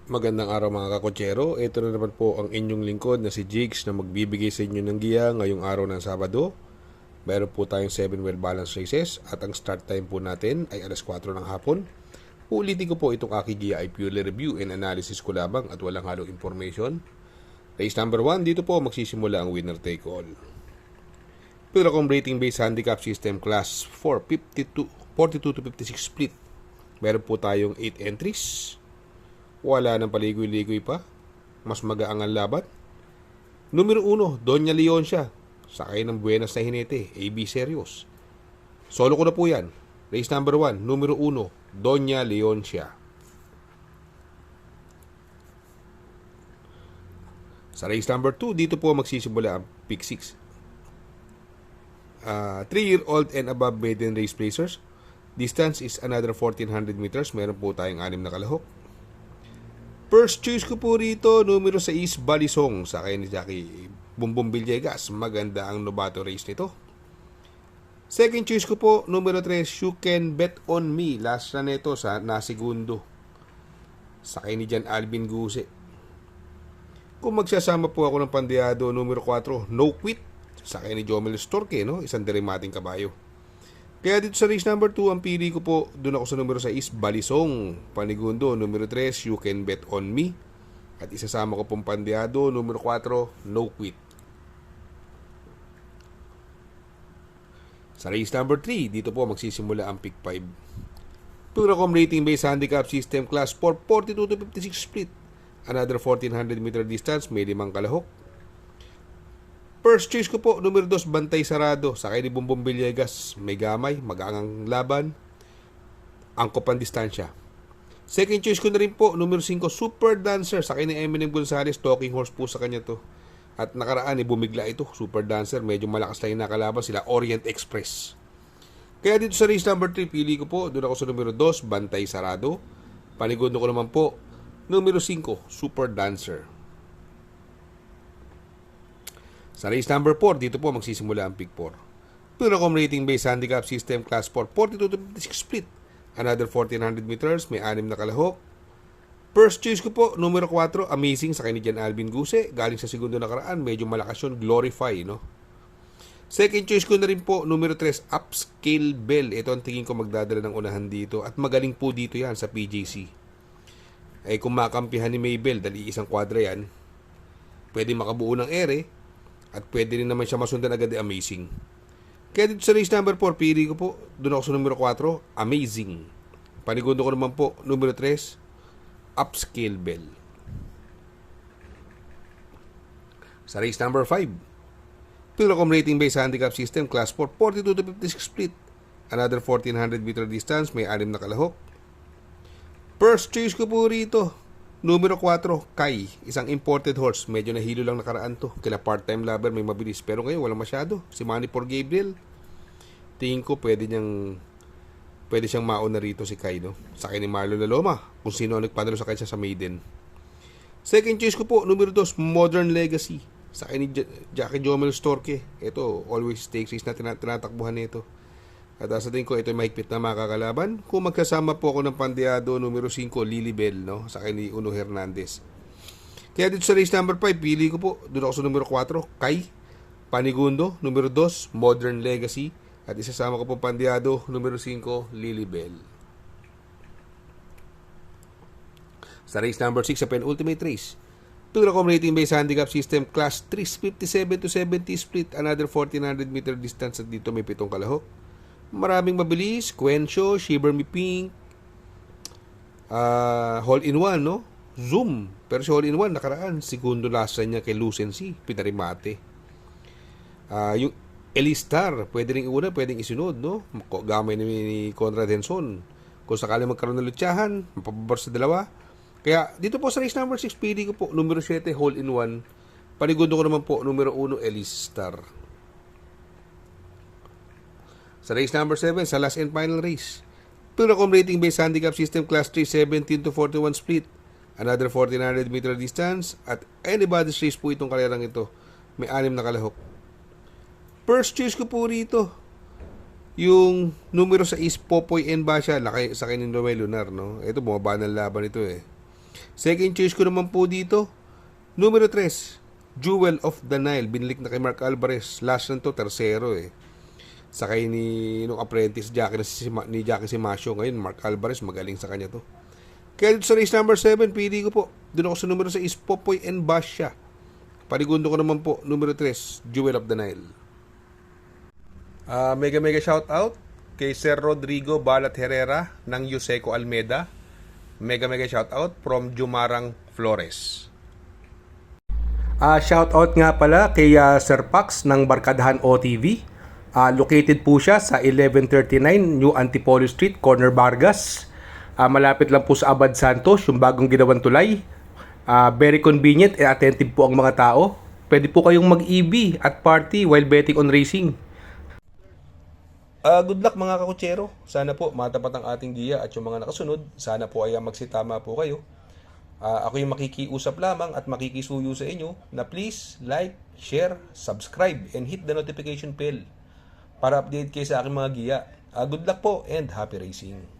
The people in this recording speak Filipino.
Magandang araw mga kakotsero. Ito na naman po ang inyong lingkod na si Jigs na magbibigay sa inyo ng giya ngayong araw ng Sabado. Meron po tayong 7 well balanced races at ang start time po natin ay alas 4 ng hapon. Ulitin ko po itong aking giya ay purely review and analysis ko lamang at walang halong information. Race number 1, dito po magsisimula ang winner take all. Pilacom rating based handicap system class 4, 42 to 56 split. Meron po tayong 8 entries. Wala nang paligoy-ligoy pa. Mas magaang ang laban. Numero 1, Doña Leoncia. Sakay ng Buenas na Jinete, AB Serios. Solo ko na po yan. Race number 1, numero 1, Doña Leoncia. Sa race number 2, dito po magsisimula ang pick 6. 3-year-old and above maiden race placers. Distance is another 1400 meters. Meron po tayong 6 na kalahok. First choice ko po rito, numero 6, Balisong, sakay ni Jackie Bumbong Villegas. Maganda ang novato race nito. Second choice ko po, numero 3, You Can Bet On Me. Last na nito sa nasigundo. Sakay ni Jan Alvin Guse. Kung magsasama po ako ng pandiyado, numero 4, No Quit. Sakay ni Jomel Storke, no? Isang derimating kabayo. Kaya dito sa race number 2, ang pili ko po, doon ako sa numero 6, Balisong. Panigundo, numero 3, You Can Bet On Me. At isasama ko pong pandiyado, numero 4, No Quit. Sa race number 3, dito po magsisimula ang pick 5. Pilacom rating based handicap system class 4, 42 to 56 split. Another 1400 meter distance, may 5 kalahok. First choice ko po, numero 2, Bantay Sarado. Sakay ni Bumbong Villegas. May gamay, magaangang laban. Angkop ang distansya. Second choice ko na rin po, numero 5, Super Dancer. Sakay ni Eminem Gonzalez. Talking horse po sa kanya to. At nakaraan, bumigla ito. Super Dancer. Medyo malakas na yung nakalaban sila. Orient Express. Kaya dito sa race number 3, pili ko po. Doon ako sa numero 2, Bantay Sarado. Panigundo ko naman po, numero 5, Super Dancer. Sa race number 4, dito po magsisimula ang pick 4. Pilacom rating based handicap system class 4, 42 to 56 split. Another 1400 meters, may 6 na kalahok. First choice ko po, numero 4, Amazing, sa ni Jan Alvin Guse. Galing sa segundo nakaraan, medyo malakas yun, Glorify, no? Second choice ko na rin po, numero 3, Upscale Bell. Ito ang tingin ko magdadala ng unahan dito. At magaling po dito yan sa PJC. Ay kung makampihan ni Maybell, dahil isang kwadra yan, pwede makabuo ng ere. At pwede rin naman siya masundan agad ni Amazing. Kaya dito sa race number 4, pili ko po, doon ako sa numero 4, Amazing. Panigundo ko naman po, numero 3, Upscale Bell. Sa race number 5, Pilacom rating based handicap system, class 4, 42 to 56 split. Another 1400 meter distance, may 6 na kalahok. First choice ko po rito, numero 4, Kai. Isang imported horse. Medyo nahilo lang nakaraan to. Kila part-time lover may mabilis. Pero ngayon walang masyado. Si Manny for Gabriel. Tingin ko pwede siyang mauna rito si Kai, no? Sa akin ni Marlon Laloma. Kung sino ang nagpadalo sa kanya sa maiden. Second choice ko po, numero 2, Modern Legacy. Sa akin ni Jackie Jomel Storke. Ito, always stakes race na tinatakbuhan nito. At sa tingin ko, ito ay mahigpit na makakalaban. Kung magkasama po ako ng pandiyado, numero 5, Lilibel, no? Sa akin ni Uno Hernandez. Kaya dito sa race number 5, pili ko po, doon ako sa numero 4, Kai. Panigundo, numero 2, Modern Legacy. At isasama ko po pandiyado, numero 5, Lilibel. Sa race number 6, sa penultimate race, Pilacom rating based handicap system, class 3, 57 to 70 split. Another 1400 meter distance at dito may 7 kalahok. Maraming mabilis, Quencho, Shiver Me Pink, Hole-in-One, no? Zoom. Pero si Hole-in-One, nakaraan, segundo last niya kay Lucency, pinarimate. Yung Elistar, pwede rin una, pwedeng isunod, no? Gamay ni Conrad Henson. Kung sakali magkaroon ng lutsahan, mapapabar sa dalawa. Kaya, dito po sa race number 6, pili ko po, numero 7, Hole-in-One. Panigundo ko naman po, numero 1, Elistar. Sa race number 7, sa last and final race, Pilacom rating based handicap system class 3, 17 to 41 split. Another 1400 meter distance. At anybody's race po itong karerang ito. May 6 na kalahok. First choice ko po rito, yung numero 6, Popoy N. Basha, sa kanyang Noel Lunar, no? Ito, bumaba ng laban ito eh. Second choice ko naman po dito, numero 3, Jewel of the Nile. Binilik na kay Mark Alvarez. Last na to, tersero eh. Sakay ni nung apprentice ni Jackie Simasio. Ngayon, Mark Alvarez, magaling sa kanya to. Kaya dito sa race number 7, pili ko po. Doon ako sa numero 6, Popoy and Basha. Panigundo ko naman po, numero 3, Jewel of the Nile. Mega shout out kay Sir Rodrigo Balat Herrera ng Yuseco Almeda. Mega shout out from Jumarang Flores. Shout out nga pala kay Sir Pax ng Barkadahan OTV. Located po siya sa 1139 New Antipolo Street, Corner Vargas. Malapit lang po sa Abad Santos, yung bagong ginawang tulay. Very convenient and attentive po ang mga tao. Pwede po kayong mag-EB at party while betting on racing. Good luck mga kakutsero. Sana po matapat ang ating giya at yung mga nakasunod. Sana po ay magsitama po kayo. Ako yung makikiusap lamang at makikisuyo sa inyo na please like, share, subscribe, and hit the notification bell para update kayo sa aking mga giya. Good luck po and happy racing.